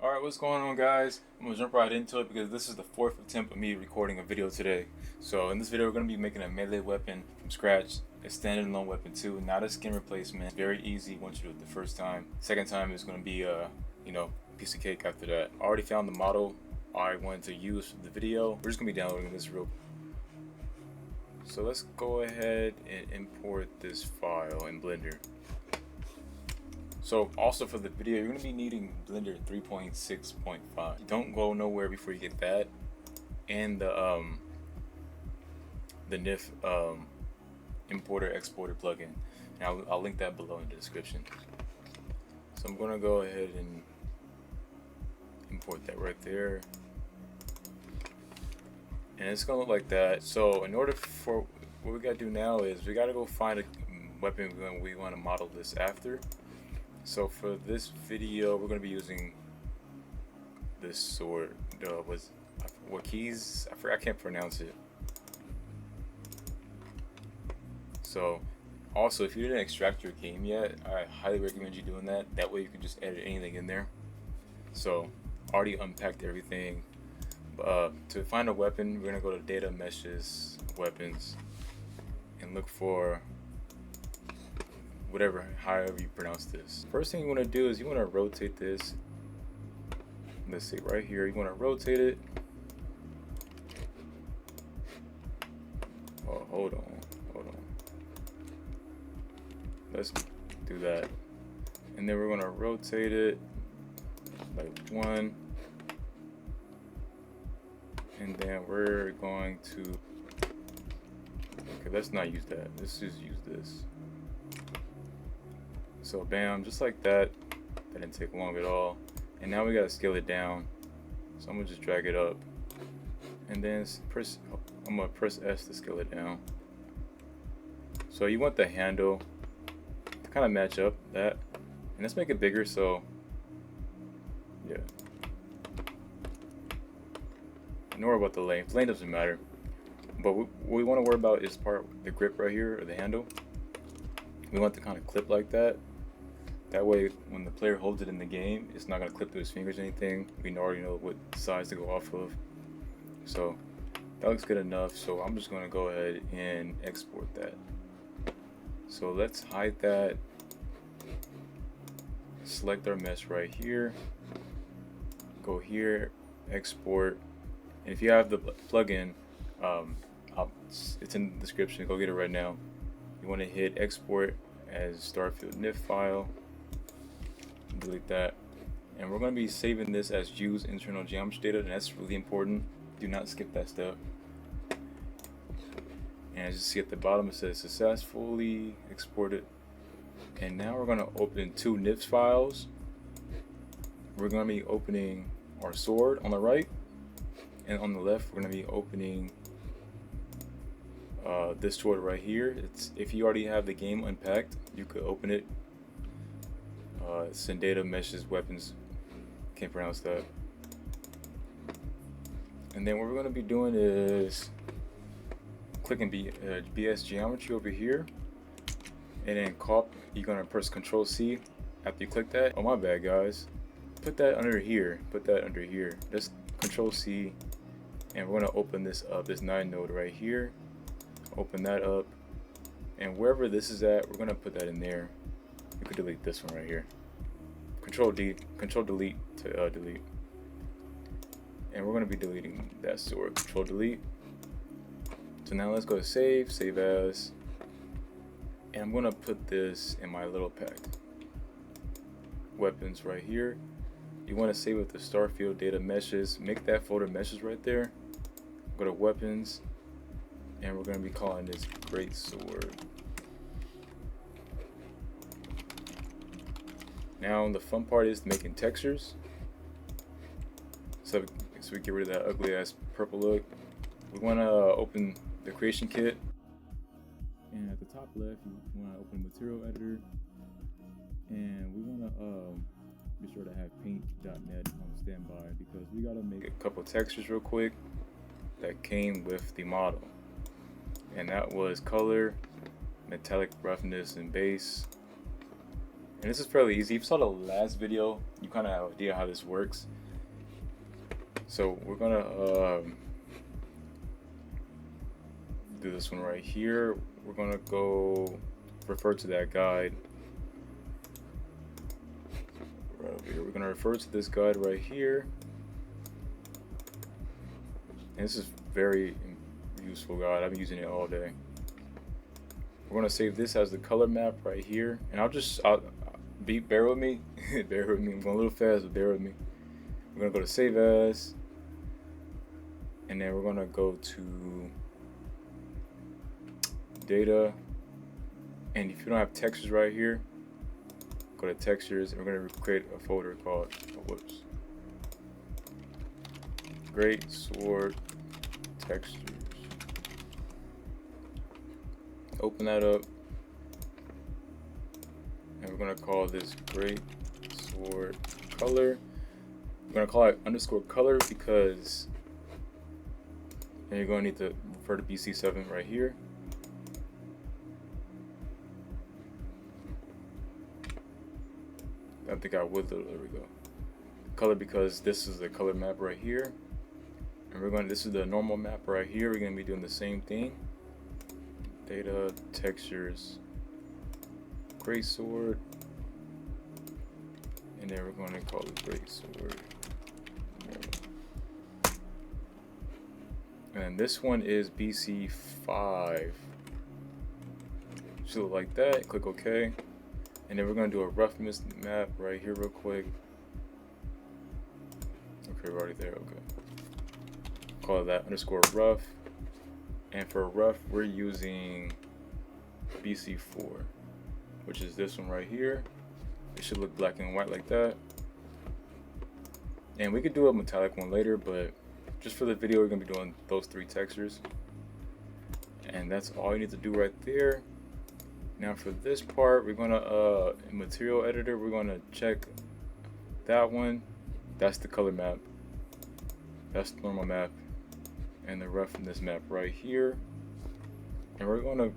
Alright, what's going on, guys? I'm gonna jump right into it because this is the fourth attempt of me recording a video today. So in this video we're gonna be making a melee weapon from scratch, a standalone weapon too, not a skin replacement. Very easy once you do it the first time. Second time is gonna be piece of cake after that. I already found the model I wanted to use for the video. We're just gonna be downloading this real. So let's go ahead and import this file in Blender. So also for the video, you're going to be needing Blender 3.6.5. Don't go nowhere before you get that, and the Nif importer exporter plugin. And I'll link that below in the description. So I'm going to go ahead and import that right there, and it's going to look like that. So in order for what we got to do now is we got to go find a weapon we want to model this after. So for this video, we're going to be using this sword. What keys? I forgot. I can't pronounce it. So also, if you didn't extract your game yet, I highly recommend you doing that. That way you can just edit anything in there. So already unpacked everything. To find a weapon, we're going to go to data meshes, weapons, and look for however you pronounce this. First thing you want to do is you want to rotate this. Let's see, right here, you want to rotate it. Oh, hold on. Let's do that. And then we're going to rotate it like 1. And then we're going to, okay, let's not use that. Let's just use this. So bam, just like that. That didn't take long at all. And now we gotta scale it down. So I'm gonna just drag it up, and then I'm gonna press S to scale it down. So you want the handle to kind of match up that, and let's make it bigger. So yeah, don't worry about the length. Length doesn't matter. But what we want to worry about is the grip right here, or the handle. We want to kind of clip like that. That way, when the player holds it in the game, it's not going to clip through his fingers or anything. We already know what size to go off of. So that looks good enough. So I'm just going to go ahead and export that. So let's hide that. Select our mesh right here. Go here, export. And if you have the plugin, it's in the description. Go get it right now. You want to hit export as Starfield Nif file. Delete that, and we're going to be saving this as use internal geometry data, and that's really important. Do not skip that step. And as you see at the bottom, it says successfully exported. And now we're going to open 2 Nif files. We're going to be opening our sword on the right, and on the left we're going to be opening this sword right here. If you already have the game unpacked, you could open it. It's in data meshes weapons. Can't pronounce that. And then what we're going to be doing is clicking BS geometry over here, and then you're going to press Control C after you click that. Oh, my bad, guys. Put that under here. Just Control C, and we're going to open this up. This 9 node right here. Open that up, and wherever this is at, we're going to put that in there. You could delete this one right here. Control delete to delete. And we're going to be deleting that sword. Control delete. So now let's go to save as. And I'm going to put this in my little pack. Weapons right here. You want to save with the Starfield data meshes. Make that folder meshes right there. Go to weapons. And we're going to be calling this Great Sword. Now the fun part is making textures. So we get rid of that ugly ass purple look. We want to open the creation kit. And at the top left, you want to open material editor. And we want to be sure to have paint.net on standby, because we got to make a couple textures real quick that came with the model. And that was color, metallic roughness and base, And this is fairly easy. If you saw the last video, you kind of have an idea how this works. So we're gonna do this one right here. We're gonna go refer to that guide right over here. We're gonna refer to this guide right here, and this is very useful guide. I've been using it all day. We're gonna save this as the color map right here, and I'll bear with me. Bear with me. I'm going a little fast, but bear with me. We're gonna go to save as, and then we're gonna go to data, and if you don't have textures right here, go to textures, and we're going to create a folder called Great Sword Textures. Open that up, and we're going to call this Great Sword Color. We're going to call it _color because then you're going to need to refer to BC7 right here. I think I would. There we go. Color because this is the color map right here, and this is the normal map right here. We're gonna be doing the same thing. Data, textures, Great Sword, and then we're going to call it Great Sword. And this one is BC5. Should look like that. Click OK. And then we're going to do a roughness map right here real quick. Okay, we're already there. Okay. Call that _rough. And for rough, we're using BC4, which is this one right here. It should look black and white like that. And we could do a metallic one later, but just for the video, we're going to be doing those 3 textures. And that's all you need to do right there. Now for this part, we're gonna in material editor, we're gonna check that one. That's the color map. That's the normal map, and the roughness map right here. And we're gonna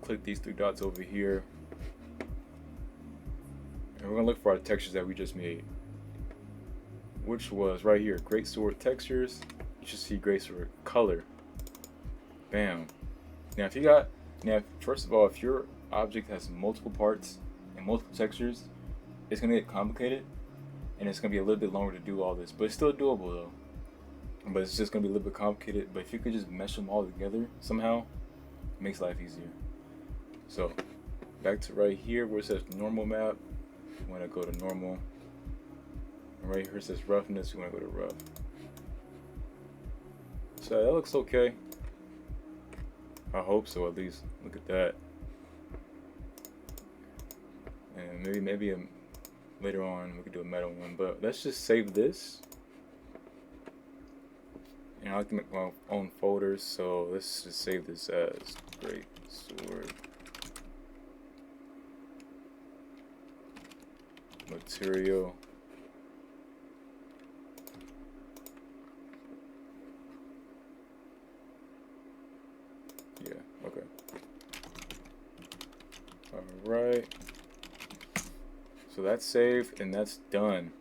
click these 3 dots over here, and we're gonna look for our textures that we just made, which was right here, Great Sword Textures. You should see Great Sword Color. Bam. Now first of all, if your object has multiple parts and multiple textures, it's gonna get complicated, and it's gonna be a little bit longer to do all this, but it's still doable though. But it's just gonna be a little bit complicated. But if you could just mesh them all together somehow, it makes life easier. So back to right here where it says normal map, you wanna go to normal, and right here it says roughness, you wanna go to rough. So that looks okay. I hope so, at least. Look at that. And maybe later on we could do a metal one, but let's just save this. And I like to make my own folders, so let's just save this as Great Sword Material. Yeah, okay. Alright. So that's saved and that's done.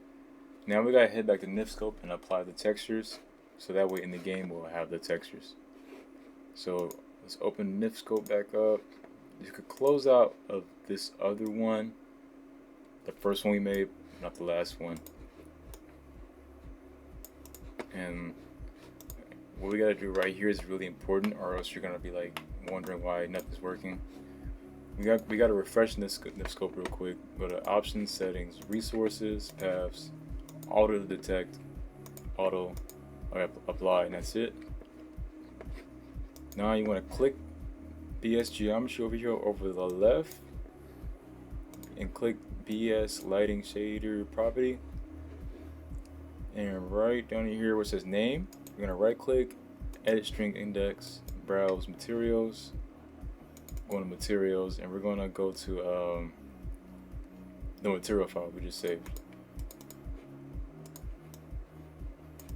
Now we gotta head back to Nifskope and apply the textures, so that way in the game we'll have the textures. So let's open Nifskope back up. You could close out of this other one, the first one we made, not the last one. And what we gotta do right here is really important, or else you're gonna be like wondering why nothing's working. We gotta refresh Nifskope real quick. Go to options, settings, resources, paths, auto detect, auto apply, and that's it. Now you want to click BS geometry over here over the left, and click BS lighting shader property. And right down here where it says name, you're gonna right click, edit string index, browse materials. Go to materials, and we're gonna go to the material file we just saved.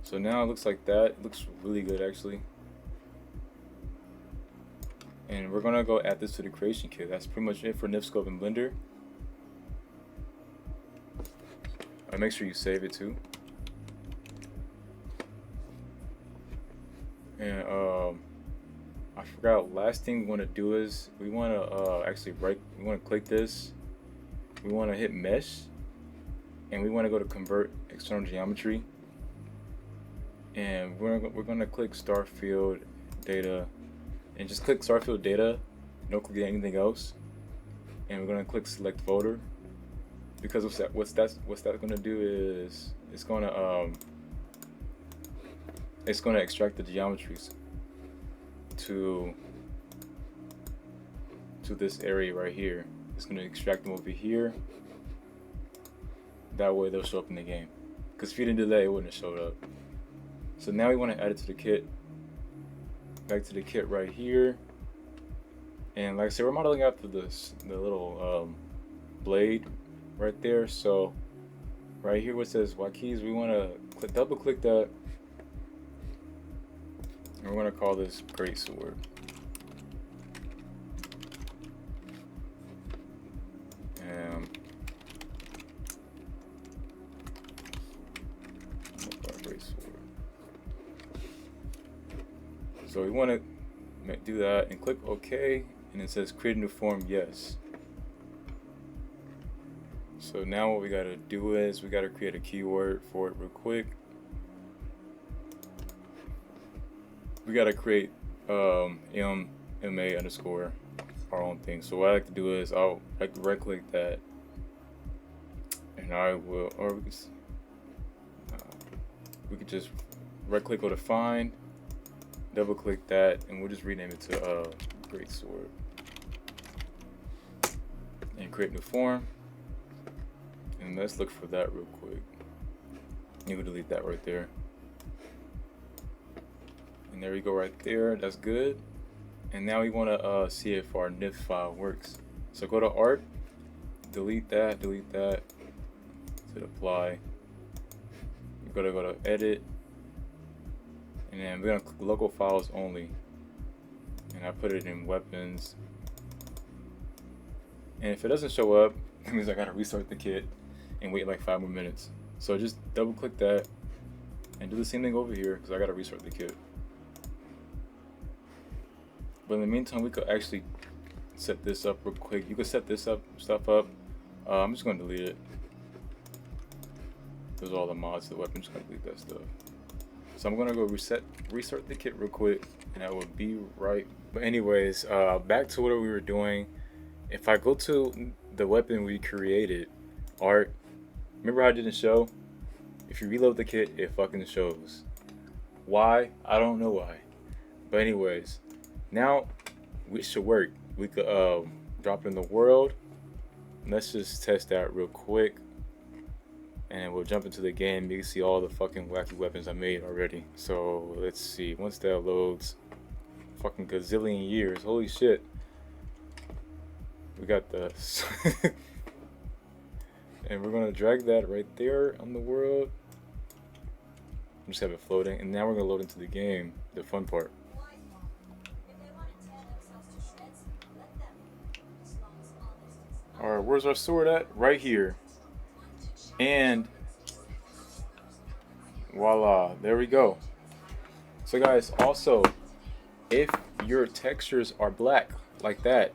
So now it looks like that. It looks really good actually. And we're gonna go add this to the creation kit. That's pretty much it for Nifskope and Blender. make sure you save it too. And I forgot, last thing we want to do is we want to we want to click this, we want to hit mesh, and we want to go to convert external geometry, and we're going to click Starfield data, and just click Starfield data, don't click anything else, and we're going to click select folder, because what's that going to do is it's going to extract the geometries to this area right here. It's going to extract them over here. That way they'll show up in the game. Because if you didn't do that, it wouldn't have showed up. So now we want to add it to the kit. Back to the kit right here. And like I said, we're modeling after the little blade right there. So right here where it says Y keys, we want to double click that. And we're going to call this great sword. So we want to do that and click OK, and it says create a new form, yes. So now what we got to do is we got to create a keyword for it real quick. We got to create MA underscore our own thing. So what I like to do is I'll like to right click that, and I will, or we could just right click, go to find, double click that, and we'll just rename it to great sword, and create new form. And let's look for that real quick. You can delete that right there. And there we go right there, that's good. And now we want to see if our Nif file works. So go to art, delete that, hit apply. We're gonna go to edit, and then we're gonna click local files only. And I put it in weapons. And if it doesn't show up, that means I gotta restart the kit and wait like 5 more minutes. So just double click that and do the same thing over here, because I gotta restart the kit. But in the meantime, we could actually set this up real quick. You could set this stuff up. I'm just gonna delete it. There's all the mods to the weapon. I'm just gonna delete that stuff. So I'm gonna go restart the kit real quick, and I will be right. But anyways, back to what we were doing. If I go to the weapon we created, art, remember how it didn't show? If you reload the kit, it fucking shows. Why? I don't know why. But anyways, now it should work. We could drop in the world. Let's just test that real quick, and we'll jump into the game. You can see all the fucking wacky weapons I made already. So let's see. Once that loads, fucking gazillion years. Holy shit. We got this. And we're gonna drag that right there on the world. Just have it floating, and now we're gonna load into the game, the fun part. Alright, where's our sword at? Right here. And voila, there we go. So guys, also, if your textures are black like that,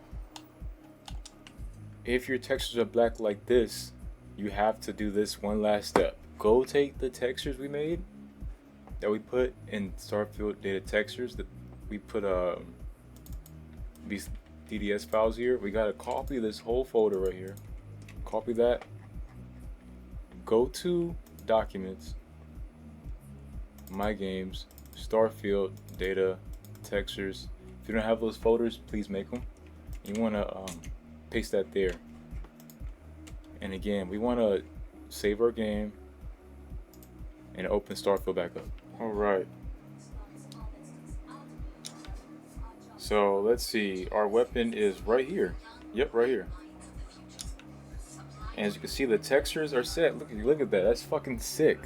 if your textures are black like this, you have to do this one last step. Go take the textures we made, that we put in Starfield data textures, that we put these DDS files here. We gotta copy this whole folder right here. Copy that. Go to documents, my games, Starfield data textures. If you don't have those folders, please make them. You wanna paste that there. And again, we wanna save our game and open Starfield back up. All right. So let's see, our weapon is right here. Yep, right here. And as you can see, the textures are set. Look at that. That's fucking sick.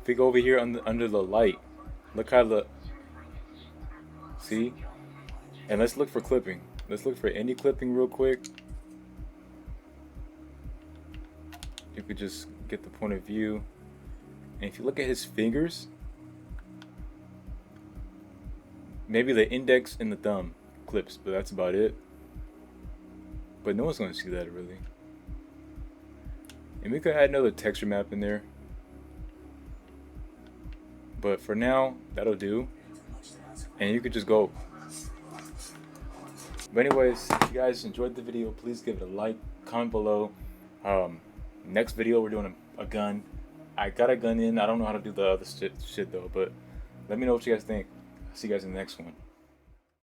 If we go over here under the light, look how the, see? And let's look for clipping. Let's look for any clipping real quick. You could just get the point of view. And if you look at his fingers, maybe the index and the thumb clips, but that's about it. But no one's gonna see that really. And we could add another texture map in there. But for now, that'll do. And you could just go. But anyways, if you guys enjoyed the video, please give it a like, comment below. Next video, we're doing a gun. I got a gun in. I don't know how to do the other shit though, but let me know what you guys think. I'll see you guys in the next one.